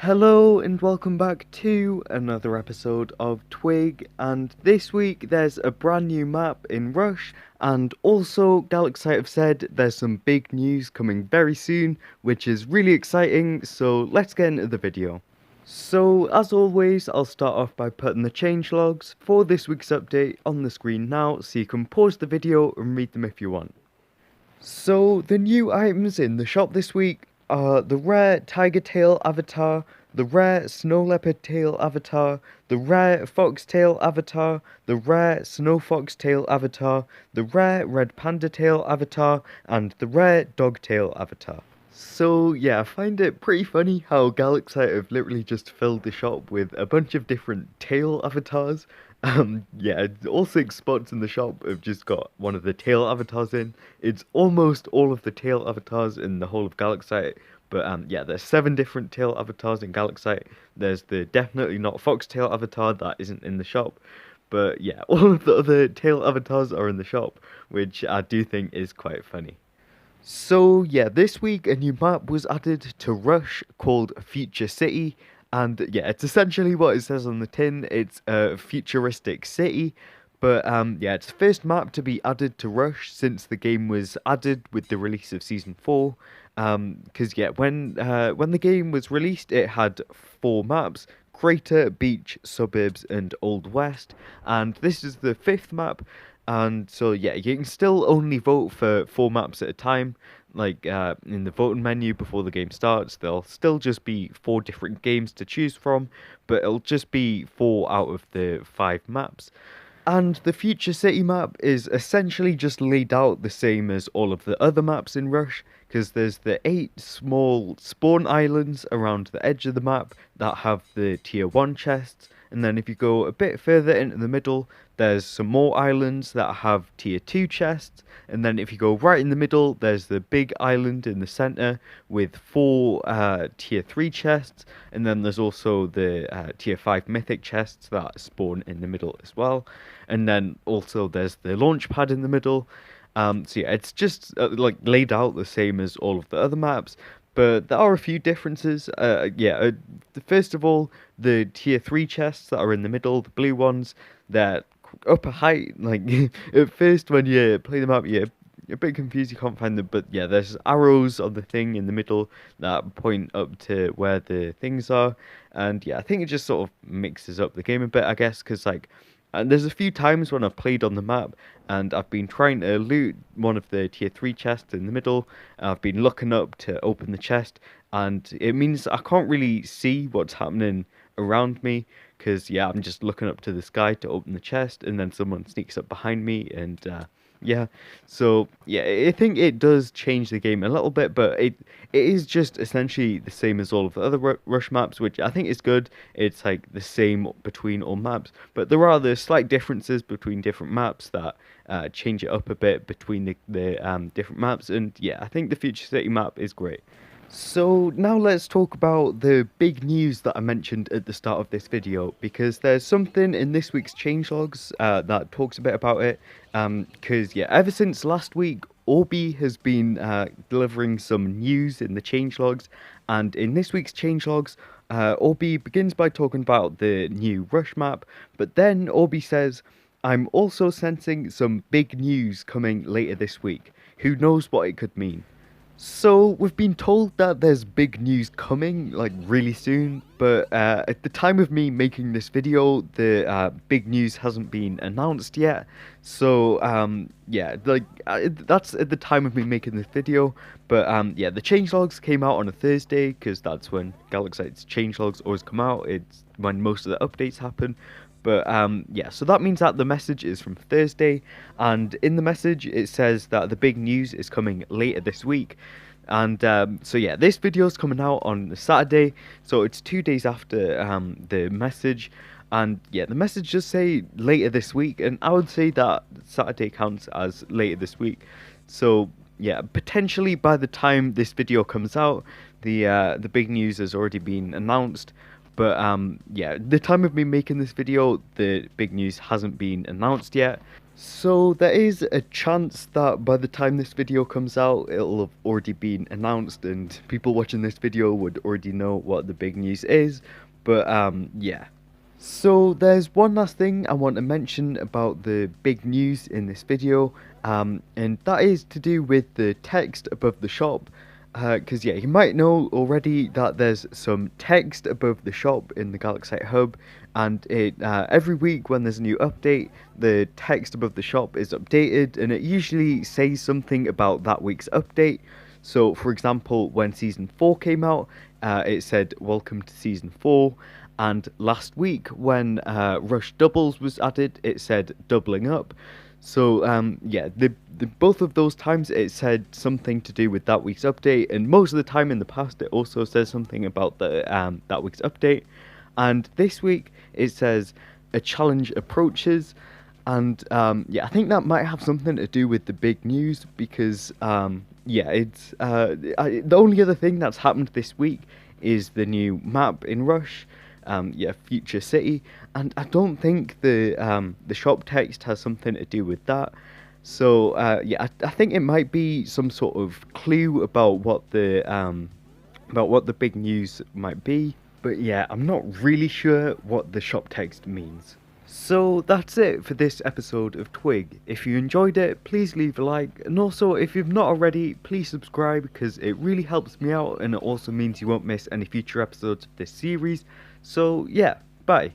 Hello and welcome back to another episode of TWIG, and this week there's a brand new map in Rush, and also Galaxite have said there's some big news coming very soon, which is really exciting, so let's get into the video. So as always, I'll start off by putting the changelogs for this week's update on the screen now, so you can pause the video and read them if you want. So the new items in the shop this week are the rare tiger tail avatar, the rare snow leopard tail avatar, the rare fox tail avatar, the rare snow fox tail avatar, the rare red panda tail avatar, and the rare dog tail avatar. So yeah, I find it pretty funny how Galaxite have literally just filled the shop with a bunch of different tail avatars. Yeah, all 6 spots in the shop have just got one of the tail avatars in. It's almost all of the tail avatars in the whole of Galaxite, but yeah, there's 7 different tail avatars in Galaxite. There's the definitely not foxtail avatar that isn't in the shop. But yeah, all of the other tail avatars are in the shop, which I do think is quite funny. So yeah, this week a new map was added to Rush called Future City, and yeah, it's essentially what it says on the tin. It's a futuristic city, but yeah, it's the first map to be added to Rush since the game was added with the release of Season 4. Because yeah, when the game was released, it had 4 maps: Crater, Beach, Suburbs, and Old West, and this is the 5th map. And so yeah, you can still only vote for 4 maps at a time. Like in the voting menu before the game starts, there'll still just be 4 different games to choose from, but it'll just be 4 out of the 5 maps. And the Future City map is essentially just laid out the same as all of the other maps in Rush, because there's the 8 small spawn islands around the edge of the map that have the tier 1 chests, and then if you go a bit further into the middle, there's some more islands that have tier 2 chests, and then if you go right in the middle, there's the big island in the center with 4 tier 3 chests, and then there's also the tier 5 mythic chests that spawn in the middle as well. And then also there's the launch pad in the middle. So yeah, it's just like laid out the same as all of the other maps, but there are a few differences. First of all, the tier 3 chests that are in the middle, the blue ones, they're upper height. Like at first when you play them out, you're a bit confused, you can't find them, but yeah, there's arrows on the thing in the middle that point up to where the things are, and yeah, I think it just sort of mixes up the game a bit, I guess, because like. And there's a few times when I've played on the map and I've been trying to loot one of the tier 3 chests in the middle. I've been looking up to open the chest, and it means I can't really see what's happening around me because, yeah, I'm just looking up to the sky to open the chest, and then someone sneaks up behind me, and yeah. So, yeah, I think it does change the game a little bit, but it is just essentially the same as all of the other Rush maps, which I think is good. It's like the same between all maps, but there are the slight differences between different maps that change it up a bit between the different maps, and yeah, I think the Future City map is great. So now let's talk about the big news that I mentioned at the start of this video, because there's something in this week's changelogs that talks a bit about it. Because yeah, ever since last week, Orbi has been delivering some news in the changelogs, and in this week's changelogs, Orbi begins by talking about the new Rush map, but then Orbi says, "I'm also sensing some big news coming later this week. Who knows what it could mean?" So we've been told that there's big news coming, like really soon, but at the time of me making this video, the big news hasn't been announced yet. So yeah, like that's at the time of me making this video. But yeah, the changelogs came out on a Thursday because that's when Galaxite's changelogs always come out. It's when most of the updates happen. But yeah, so that means that the message is from Thursday, and in the message it says that the big news is coming later this week. And so yeah, this video is coming out on Saturday, so it's 2 days after the message. And yeah, the message does say later this week, and I would say that Saturday counts as later this week. So yeah, potentially by the time this video comes out, the big news has already been announced. But yeah, the time of me making this video, the big news hasn't been announced yet. So there is a chance that by the time this video comes out, it'll have already been announced and people watching this video would already know what the big news is. But yeah. So there's one last thing I want to mention about the big news in this video, and that is to do with the text above the shop. Because yeah, you might know already that there's some text above the shop in the Galaxite hub, and it every week when there's a new update, the text above the shop is updated, and it usually says something about that week's update. So, for example, when Season 4 came out, it said, "Welcome to Season 4." And last week, when Rush Doubles was added, it said "Doubling Up." So, yeah, both of those times it said something to do with that week's update, and most of the time in the past it also says something about the that week's update. And this week it says "A challenge approaches." And yeah, I think that might have something to do with the big news because yeah, it's the only other thing that's happened this week is the new map in Rush, yeah, Future City, and I don't think the shop text has something to do with that. So yeah, I think it might be some sort of clue about what the big news might be. But yeah, I'm not really sure what the shop text means. So that's it for this episode of Twig. If you enjoyed it, please leave a like, and also if you've not already, please subscribe because it really helps me out and it also means you won't miss any future episodes of this series. So yeah, bye.